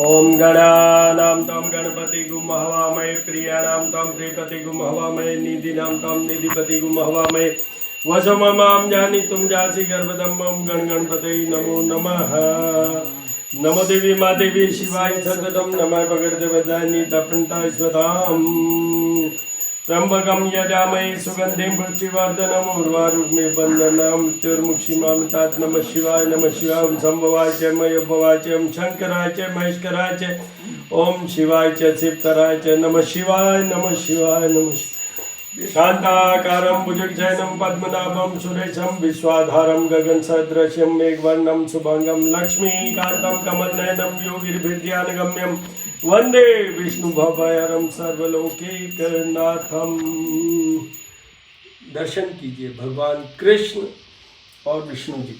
ओम गणानां तं गणपतिगुं हवामहे प्रियाणां तं प्रियपतिगुं हवामहे निधिनां तं निधिपतिगुं हवामहे वसममां जानीतुं जासि गर्भदम्मं गणगणपतये नमो नमः। नमो देवी मा देवी शिवाय सततं नमः भगवते तपन्ता स्वताम् त्र्यंबकं यजामहे सुगन्धिं पुष्टिवर्धनम् उर्वारुकमेव बन्धनं मृत्युर्मुक्षीमामृतात्। नमः शिवाय ओं शंभवाय च मयोभवाय च ओं शंकराय च महेश्वराय च ओं शिवाय च शिवतराय च नमः शिवाय नमः शिवाय नमः शिवाय। शान्ताकारं भुजगशयनं पद्मनाभं सुरेशं विश्वाधारं गगनसदृशं मेघवर्णं शुभांगं लक्ष्मीकान्तं कमलनयनं योगिर्भिर्ध्यानगम्यं वंदे विष्णु भवयरम सर्वलोकैकनाथम। दर्शन कीजिए भगवान कृष्ण और विष्णु जी।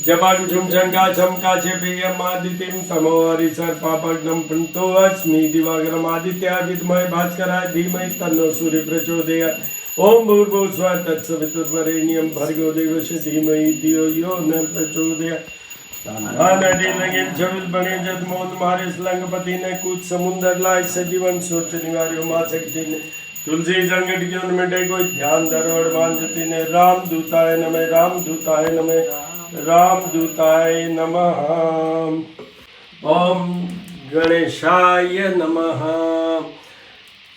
जपाकुसुम शंकाशम काश्यपेयम आदित्यम तमो हरिसर पापग्नम प्रणतो अस्मि दिवाकरम आदित्य विद्महे भास्कराय धीमहि तन्नो सूर्य प्रचोदयात्। ओम भूर्भुवः स्वः तत्सवितुर्वरेण्यं भर्गो देवस्य धीमहि धियो यो न प्रचोदयात्। नदी लगे जविल बने जद मोद मारे लंगपति ने कुछ समुंदर लाए सजीवन सोच निवार्यो मां शक्ति ने तुलसी संगठ की मिटे कोई ध्यान दरवड़ बांधती ने राम दूताय नमः राम दूताय नमः राम दूताय नमः। ओम गणेशाय नमः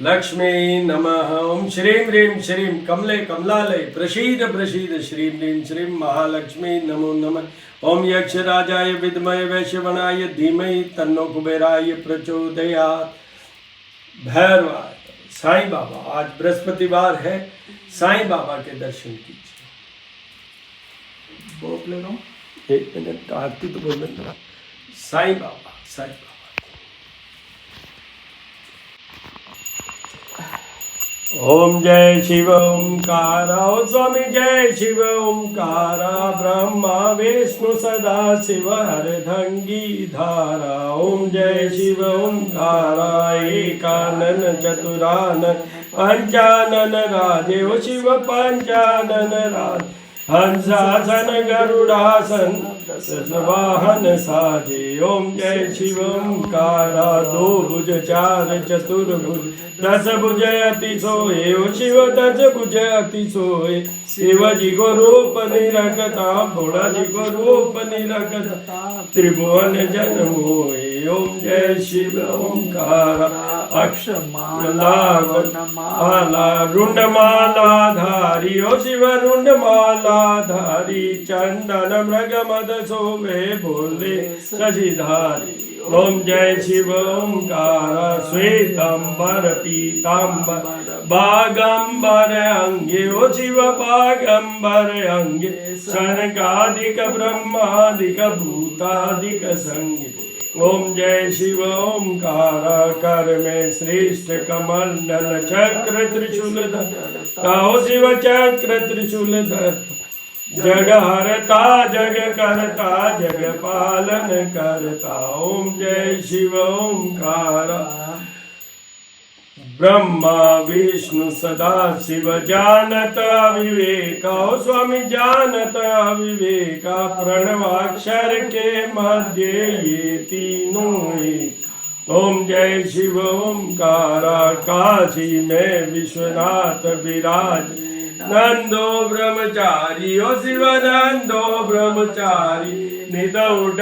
लक्ष्मी नमः। ओम श्रीं ह्रीं श्रीं कमले कमलालय प्रसीद प्रसीद श्रीं ह्रीं श्रीं महालक्ष्मी नमो नमः। ओम यक्षराजाय विद्महे वैश्यवनाय धीमहि तन्नो कुबेराय प्रचोदयात्। भैरवाय साईं बाबा, आज बृहस्पतिवार है, साईं बाबा के दर्शन कीजिए। बोल ले रहा हूँ, एक मिनट आरती तो बोल रहा। साईं बाबा साईं बाबा। ओम जय शिव ओंकारा ओ स्वामी जय शिव ओंकारा ब्रह्मा विष्णु सदा शिव हरधंगी धारा। ओम जय शिव ओंकारा एकानन चतुरानन पंचानन राजे ओ शिव पंचानन राज हंसासन गरुड़ासन वाहन साजे। ओम जय शिव ओंकारा दो भुज चार चतुर्भुज दस भुज अति सोए ओ शिव दस भुज अति सोए। शिव जी को रूप निरखता भोला जी को रूप निरखता त्रिभुवन जन मोए। ओम जय शिव ओंकारा अक्षमाला रुंडमाला धारी ओ शिव रुंडमाला धारी चंदन मृग मद सोवे बोले शशिधारी। ओम जय शिव ओंकारा श्वेतांबर पीतांबर बागंबर अंगे ओ शिव बागंबर अंगे सनकादिक ब्रह्मादिक भूतादिक संगे। ओम जय शिव ओंकारा कर में श्रेष्ठ कमल नल चक्र त्रिशूल धर शिव चक्र त्रिशूल धर जग हरता जग करता जग पालन करता। ओम जय शिव ओंकारा ब्रह्मा विष्णु सदा शिव जानत अविवेका ओ स्वामी जानत अविवेका प्रणवाक्षर के मध्य ये तीनों एक। ओम जय शिव ओंकारा काशी में विश्वनाथ विराज नंदो ब्रह्मचारी ओ शिव नंदो ब्रह्मचारी नित उठ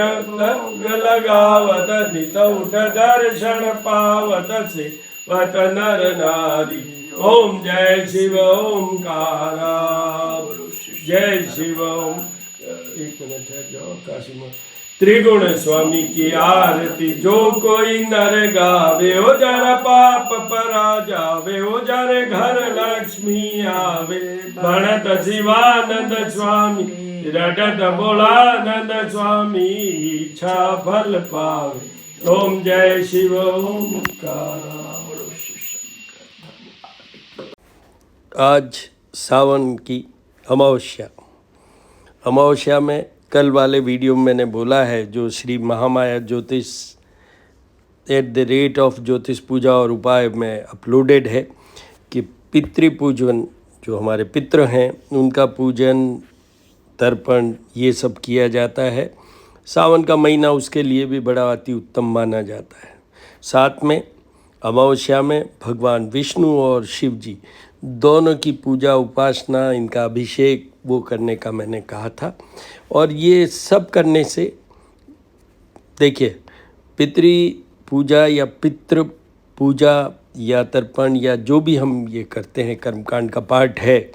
लगावत नित उठ दर्शन पावत से वत नर नारी। ओम जय शिव ओंकारा जय शिव ओम। एक मिनट है जाओ काशी में। त्रिगुण स्वामी की आरती जो कोई नर गावे ओ जरा पाप परा जावे ओ जरे घर लक्ष्मी आवे। भणत शिवानंद स्वामी रटत भोलानंद स्वामी इच्छा फल पावे। ओम जय शिव ओंकारा। आज सावन की अमावस्या। अमावस्या में कल वाले वीडियो में मैंने बोला है जो श्री महामाया ज्योतिष @ ज्योतिष पूजा और उपाय में अपलोडेड है कि पितृपूजन जो हमारे पितृ हैं उनका पूजन तर्पण ये सब किया जाता है सावन का महीना उसके लिए भी बड़ा अति उत्तम माना जाता है। साथ में अमावस्या में भगवान विष्णु और शिव जी दोनों की पूजा उपासना, इनका अभिषेक वो करने का मैंने कहा था। और ये सब करने से देखिए, पितृ पूजा या पितृ पूजा या तर्पण या जो भी हम ये करते हैं, कर्मकांड का पार्ट है,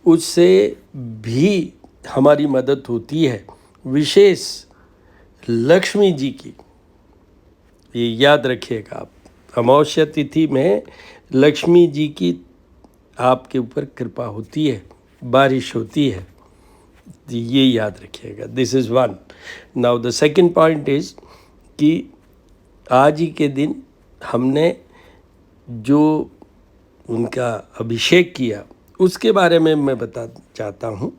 उससे भी हमारी मदद होती है। विशेष लक्ष्मी जी की, ये याद रखिएगा आप, अमावस्या तिथि में लक्ष्मी जी की आपके ऊपर कृपा होती है, बारिश होती है, ये याद रखिएगा। This is one. Now the second point is कि आज ही के दिन हमने जो उनका अभिषेक किया उसके बारे में मैं बता चाहता हूँ।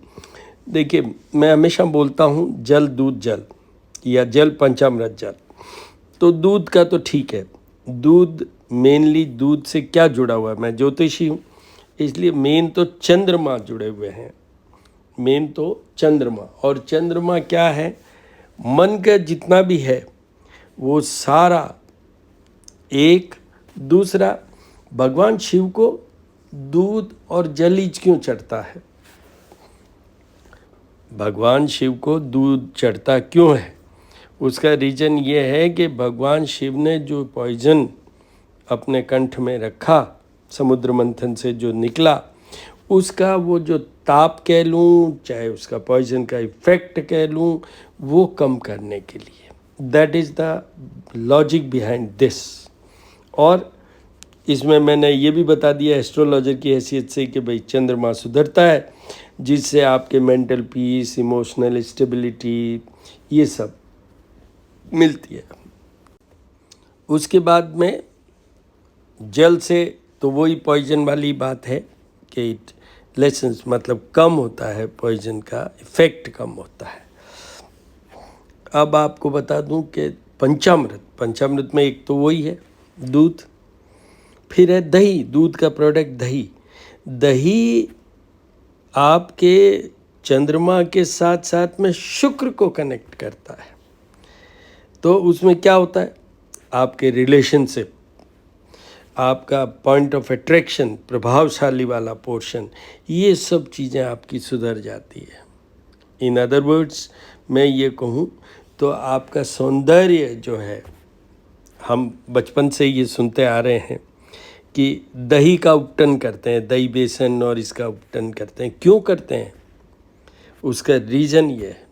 देखिए, मैं हमेशा बोलता हूँ जल दूध जल या जल पंचामृत जल। तो दूध का तो ठीक है, दूध मेनली दूध से क्या जुड़ा हुआ है, मैं ज्योतिषी हूँ इसलिए मेन तो चंद्रमा जुड़े हुए हैं, मेन तो चंद्रमा। और चंद्रमा क्या है, मन का जितना भी है वो सारा एक। दूसरा, भगवान शिव को दूध और जल ही क्यों चढ़ता है, भगवान शिव को दूध चढ़ता क्यों है, उसका रीज़न ये है कि भगवान शिव ने जो पॉइजन अपने कंठ में रखा, समुद्र मंथन से जो निकला, उसका वो जो ताप कह लूँ, चाहे उसका पॉइजन का इफ़ेक्ट कह लूँ, वो कम करने के लिए। That is the logic behind this. और इसमें मैंने ये भी बता दिया एस्ट्रोलॉजर की हैसियत से कि भाई चंद्रमा सुधरता है, जिससे आपके मेंटल पीस, इमोशनल स्टेबिलिटी, ये सब मिलती है। उसके बाद में जल से तो वही पॉइजन वाली बात है कि इट लेसन्स, मतलब कम होता है, पॉइजन का इफ़ेक्ट कम होता है। अब आपको बता दूं कि पंचामृत में एक तो वही है दूध, फिर है दही, दूध का प्रोडक्ट दही। दही आपके चंद्रमा के साथ साथ में शुक्र को कनेक्ट करता है। तो उसमें क्या होता है, आपके रिलेशनशिप, आपका पॉइंट ऑफ अट्रैक्शन, प्रभावशाली वाला पोर्शन, ये सब चीज़ें आपकी सुधर जाती है। इन अदर वर्ड्स मैं ये कहूँ तो आपका सौंदर्य जो है, हम बचपन से ये सुनते आ रहे हैं कि दही का उपटन करते हैं, दही बेसन और इसका उपटन करते हैं। क्यों करते हैं, उसका रीज़न ये है,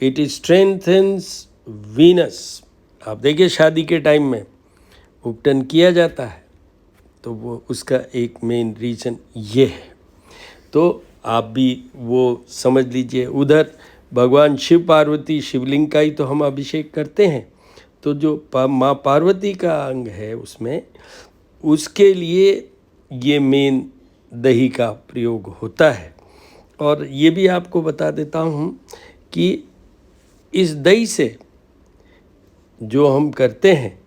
इट स्ट्रेंथन्स वीनस। आप देखिए शादी के टाइम में उपटन किया जाता है, तो वो उसका एक मेन रीज़न ये है। तो आप भी वो समझ लीजिए, उधर भगवान शिव पार्वती, शिवलिंग का ही तो हम अभिषेक करते हैं, तो जो माँ पार्वती का अंग है उसमें, उसके लिए ये मेन दही का प्रयोग होता है। और ये भी आपको बता देता हूँ कि इस दही से जो हम करते हैं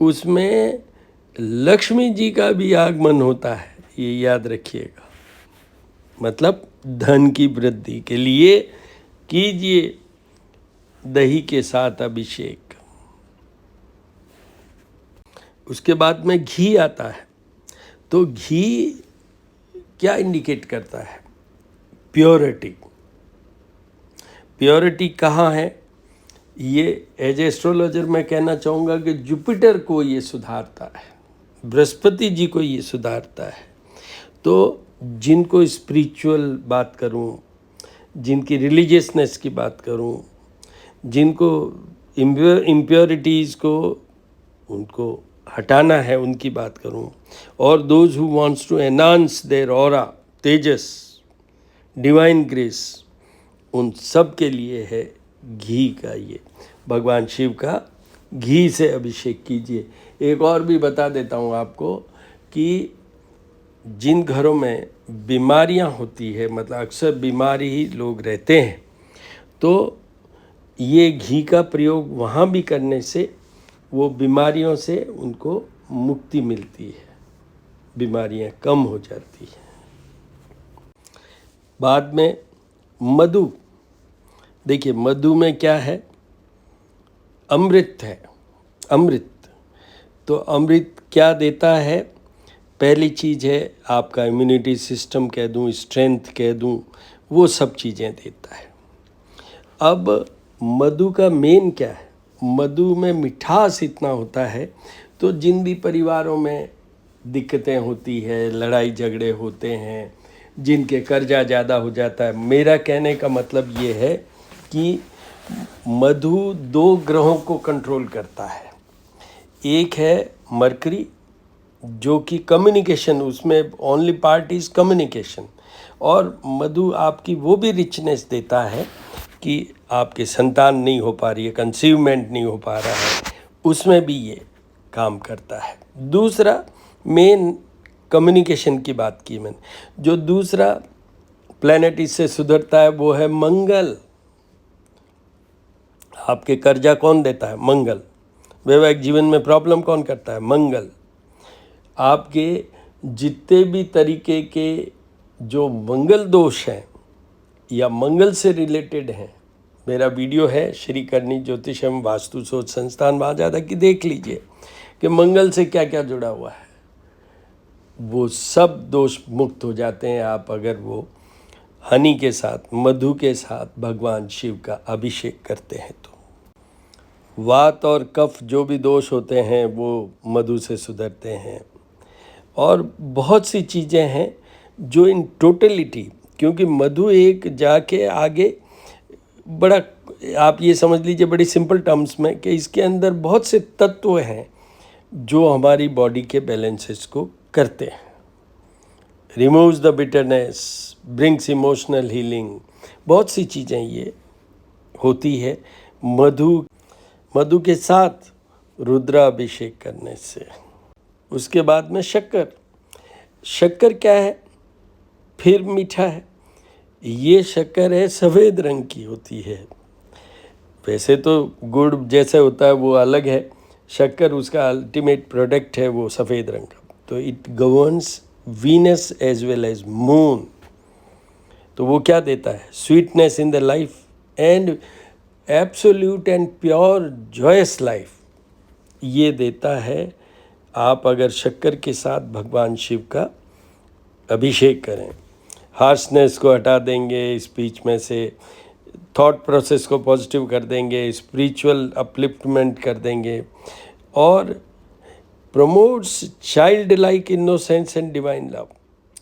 उसमें लक्ष्मी जी का भी आगमन होता है, ये याद रखिएगा। मतलब धन की वृद्धि के लिए कीजिए दही के साथ अभिषेक। उसके बाद में घी आता है। तो घी क्या इंडिकेट करता है, प्योरिटी। प्योरिटी कहाँ है, ये एज एस्ट्रोलॉजर मैं कहना चाहूँगा कि जुपिटर को ये सुधारता है, बृहस्पति जी को ये सुधारता है। तो जिनको स्पिरिचुअल बात करूँ, जिनकी रिलीजियसनेस की बात करूँ, जिनको इम्प्योरिटीज़ को उनको हटाना है, उनकी बात करूँ, और those who wants to enhance their aura, tejas, divine grace, उन सब के लिए है घी का। ये भगवान शिव का घी से अभिषेक कीजिए। एक और भी बता देता हूँ आपको कि जिन घरों में बीमारियाँ होती है, मतलब अक्सर बीमारी ही लोग रहते हैं, तो ये घी का प्रयोग वहाँ भी करने से वो बीमारियों से उनको मुक्ति मिलती है, बीमारियाँ कम हो जाती हैं। बाद में मधु, देखिए मधु में क्या है, अमृत है, अमृत। तो अमृत क्या देता है? पहली चीज़ है आपका इम्यूनिटी सिस्टम कह दूँ, स्ट्रेंथ कह दूँ, वो सब चीज़ें देता है। अब मधु का मेन क्या है? मधु में मिठास इतना होता है, तो जिन भी परिवारों में दिक्कतें होती है, लड़ाई झगड़े होते हैं, जिनके कर्जा ज़्यादा हो जाता है, मेरा कहने का मतलब ये है कि मधु 2 ग्रहों को कंट्रोल करता है। एक है मरकरी, जो कि कम्युनिकेशन, उसमें ओनली पार्ट इज़ कम्युनिकेशन, और मधु आपकी वो भी रिचनेस देता है कि आपके संतान नहीं हो पा रही है, कंसीवमेंट नहीं हो पा रहा है, उसमें भी ये काम करता है। दूसरा मेन कम्युनिकेशन की बात की मैंने, जो दूसरा प्लैनेट इससे सुधरता है वो है मंगल। आपके कर्जा कौन देता है? मंगल। वैवाहिक जीवन में प्रॉब्लम कौन करता है? मंगल। आपके जितने भी तरीके के जो मंगल दोष हैं या मंगल से रिलेटेड हैं, मेरा वीडियो है श्री करनी ज्योतिष एवं वास्तु शोध संस्थान, वहाँ ज़्यादा कि देख लीजिए कि मंगल से क्या क्या जुड़ा हुआ है। वो सब दोष मुक्त हो जाते हैं आप अगर वो हनी के साथ, मधु के साथ भगवान शिव का अभिषेक करते हैं। तो वात और कफ जो भी दोष होते हैं वो मधु से सुधरते हैं। और बहुत सी चीज़ें हैं जो इन टोटलिटी, क्योंकि मधु एक जाके आगे बड़ा, आप ये समझ लीजिए बड़ी सिंपल टर्म्स में, कि इसके अंदर बहुत से तत्व हैं जो हमारी बॉडी के बैलेंसेस को करते हैं। Removes the bitterness, brings emotional healing, बहुत सी चीज़ें ये होती है मधु के साथ रुद्राभिषेक करने से। उसके बाद में शक्कर क्या है? फिर मीठा है। ये शक्कर है सफ़ेद रंग की होती है। वैसे तो गुड़ जैसे होता है वो अलग है, शक्कर उसका अल्टीमेट प्रोडक्ट है वो सफ़ेद रंग का। तो it governs Venus as well as moon. तो वो क्या देता है? Sweetness in the life and absolute and pure joyous life, ये देता है। आप अगर शक्कर के साथ भगवान शिव का अभिषेक करें, हार्शनेस को हटा देंगे स्पीच में से, थॉट प्रोसेस को पॉजिटिव कर देंगे, स्पिरिचुअल अपलिफ्टमेंट कर देंगे, और promotes child like innocence and divine love.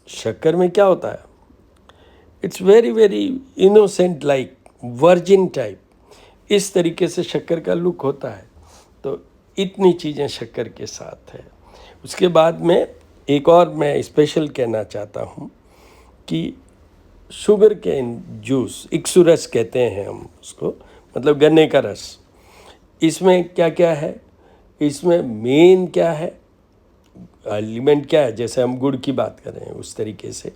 शक्कर में क्या होता है? It's very very innocent, like virgin type, इस तरीके से शक्कर का लुक होता है। तो इतनी चीज़ें शक्कर के साथ है। उसके बाद में एक और मैं स्पेशल कहना चाहता हूँ कि शुगर केन जूस, इक्सुरस कहते हैं हम उसको, मतलब गन्ने का रस। इसमें क्या क्या है? इसमें मेन क्या है? एलिमेंट क्या है? जैसे हम गुड़ की बात कर रहे हैं उस तरीके से,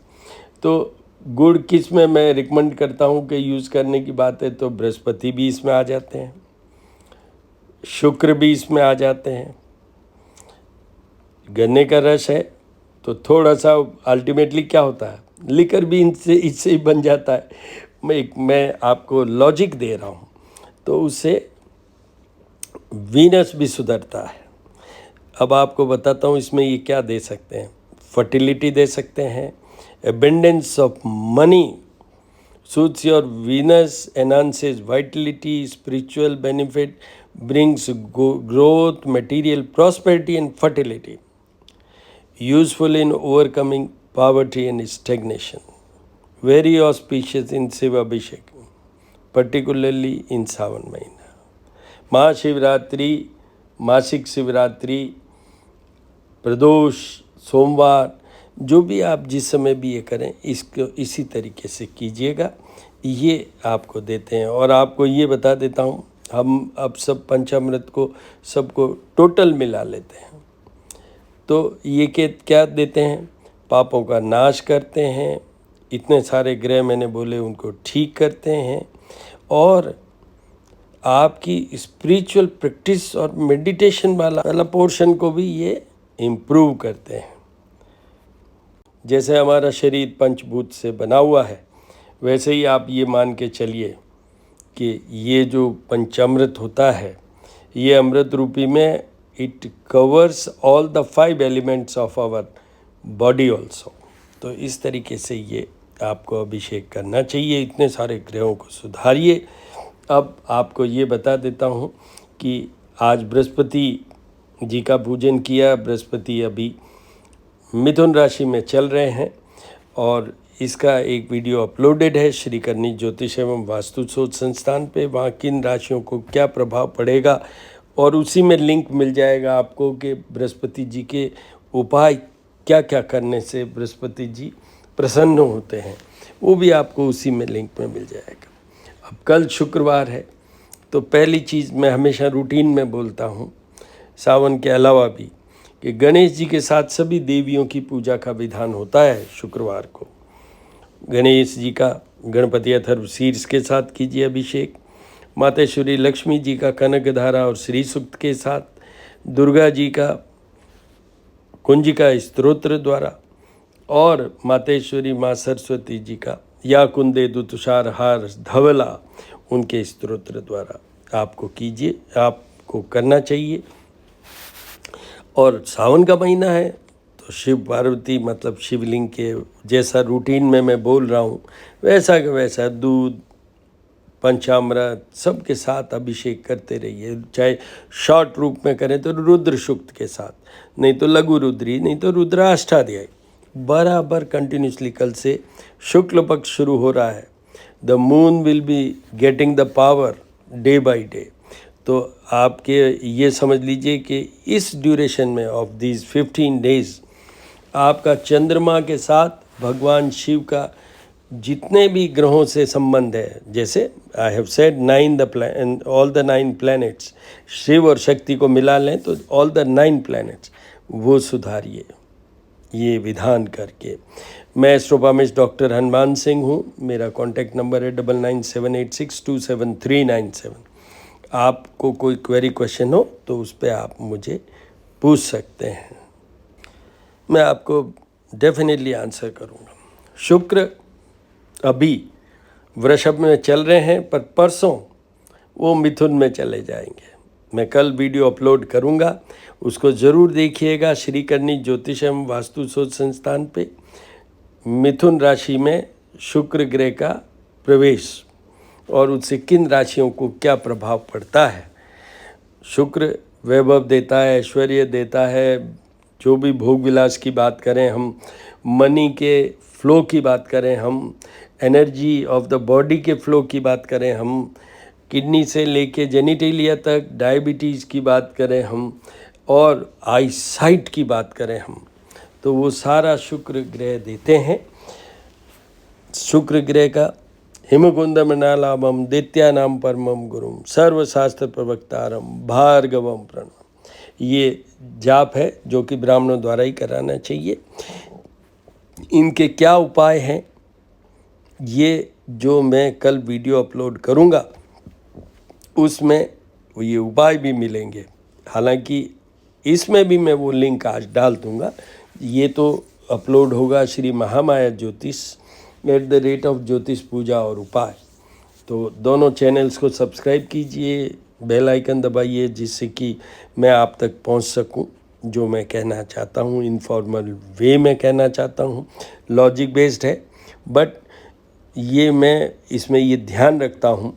तो गुड़ किस में मैं रिकमेंड करता हूँ कि यूज़ करने की बात है, तो बृहस्पति भी इसमें आ जाते हैं, शुक्र भी इसमें आ जाते हैं। गन्ने का रस है तो थोड़ा सा अल्टीमेटली क्या होता है? लिकर भी इससे ही बन जाता है। मैं आपको लॉजिक दे रहा हूँ। तो उससे वीनस भी सुधरता है। अब आपको बताता हूँ इसमें ये क्या दे सकते हैं। फर्टिलिटी दे सकते हैं, abundance of money, suits your Venus, enhances Vitality, spiritual benefit, brings growth, material prosperity and fertility, useful in overcoming poverty and stagnation, very auspicious in Shiva Abhishek, particularly in सावन महीना। महाशिवरात्रि, मासिक शिवरात्रि, प्रदोष, सोमवार, जो भी आप जिस समय भी ये करें, इसको इसी तरीके से कीजिएगा, ये आपको देते हैं। और आपको ये बता देता हूँ, हम अब सब पंचामृत को सबको टोटल मिला लेते हैं। तो ये क्या देते हैं? पापों का नाश करते हैं, इतने सारे ग्रह मैंने बोले उनको ठीक करते हैं, और आपकी स्पिरिचुअल प्रैक्टिस और मेडिटेशन वाला पोर्शन को भी ये इम्प्रूव करते हैं। जैसे हमारा शरीर पंचभूत से बना हुआ है, वैसे ही आप ये मान के चलिए कि ये जो पंचामृत होता है ये अमृत रूपी में it covers all the 5 elements of our body also. तो इस तरीके से ये आपको अभिषेक करना चाहिए। इतने सारे ग्रहों को सुधारिए। अब आपको ये बता देता हूँ कि आज बृहस्पति जी का पूजन किया। बृहस्पति अभी मिथुन राशि में चल रहे हैं और इसका एक वीडियो अपलोडेड है श्री करनी ज्योतिष एवं वास्तु शोध संस्थान पे। वहाँ किन राशियों को क्या प्रभाव पड़ेगा और उसी में लिंक मिल जाएगा आपको कि बृहस्पति जी के उपाय क्या क्या करने से बृहस्पति जी प्रसन्न होते हैं, वो भी आपको उसी में लिंक में मिल जाएगा। अब कल शुक्रवार है तो पहली चीज़ मैं हमेशा रूटीन में बोलता हूँ सावन के अलावा भी कि गणेश जी के साथ सभी देवियों की पूजा का विधान होता है। शुक्रवार को गणेश जी का गणपति अथर्व शीर्ष के साथ कीजिए अभिषेक। मातेश्वरी लक्ष्मी जी का कनकधारा और श्री सूक्त के साथ, दुर्गा जी का कुंजिका स्तोत्र द्वारा और मातेश्वरी माँ सरस्वती जी का या कुंदे दुतुषार हार धवला उनके स्तोत्र द्वारा आपको कीजिए, आपको करना चाहिए। और सावन का महीना है तो शिव पार्वती मतलब शिवलिंग के जैसा रूटीन में मैं बोल रहा हूँ वैसा का वैसा दूध पंचामृत सबके साथ अभिषेक करते रहिए। चाहे शॉर्ट रूप में करें तो रुद्र सूक्त के साथ, नहीं तो लघु रुद्री, नहीं तो रुद्राष्टाध्याय बराबर कंटिन्यूसली। कल से शुक्ल पक्ष शुरू हो रहा है। The moon will be getting the power day by day. तो आपके ये समझ लीजिए कि इस ड्यूरेशन में ऑफ दीज 15 डेज आपका चंद्रमा के साथ भगवान शिव का जितने भी ग्रहों से संबंध है, जैसे I have said all the 9 planets, Shiva और शक्ति को मिला लें तो ऑल द 9 प्लैनेट्स वो सुधारिए ये विधान करके। मैं एस्ट्रोपामिस्ट डॉक्टर हनुमान सिंह हूँ। मेरा कॉन्टैक्ट नंबर है 9978627397। आपको कोई क्वेरी क्वेश्चन हो तो उस पर आप मुझे पूछ सकते हैं, मैं आपको डेफिनेटली आंसर करूँगा। शुक्र अभी वृषभ में चल रहे हैं पर परसों वो मिथुन में चले जाएंगे। मैं कल वीडियो अपलोड करूँगा, उसको ज़रूर देखिएगा। श्री करनी ज्योतिष एवं वास्तु शोध संस्थान पे मिथुन राशि में शुक्र ग्रह का प्रवेश और उससे किन राशियों को क्या प्रभाव पड़ता है। शुक्र वैभव देता है, ऐश्वर्य देता है। जो भी भोग विलास की बात करें हम, मनी के फ्लो की बात करें हम, एनर्जी ऑफ द बॉडी के फ्लो की बात करें हम, किडनी से लेके जेनिटेलिया तक, डायबिटीज़ की बात करें हम और आई साइट की बात करें हम, तो वो सारा शुक्र ग्रह देते हैं। शुक्र ग्रह का हिमकुंद मृणालाभम दैत्यानाम परमम गुरुम सर्वशास्त्र प्रवक्तारम भार्गवम प्रणम, ये जाप है जो कि ब्राह्मणों द्वारा ही कराना चाहिए। इनके क्या उपाय हैं ये जो मैं कल वीडियो अपलोड करूँगा उसमें ये उपाय भी मिलेंगे। हालांकि इसमें भी मैं वो लिंक आज डाल दूँगा। ये तो अपलोड होगा श्री महामाया ज्योतिष @ ज्योतिष पूजा और उपाय। तो दोनों चैनल्स को सब्सक्राइब कीजिए, बेल आइकन दबाइए जिससे कि मैं आप तक पहुंच सकूं। जो मैं कहना चाहता हूं इनफॉर्मल वे में कहना चाहता हूं, लॉजिक बेस्ड है, बट ये मैं इसमें ये ध्यान रखता हूं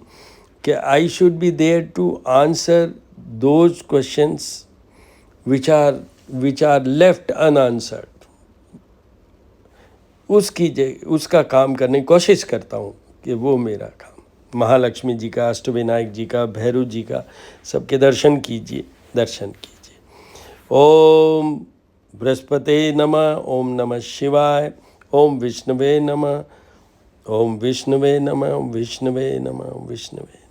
कि I should be there to answer those questions which are left unanswered. उसका काम करने की कोशिश करता हूँ कि वो मेरा काम। महालक्ष्मी जी का, अष्टविनायक जी का, भैरव जी का, सबके दर्शन कीजिए। ओम बृहस्पते नमः, ओम नमः शिवाय, ओम विष्णुवे नमः, ओम विष्णुवे नमः, ओम विष्णुवे नमः, ओम विष्णुवे।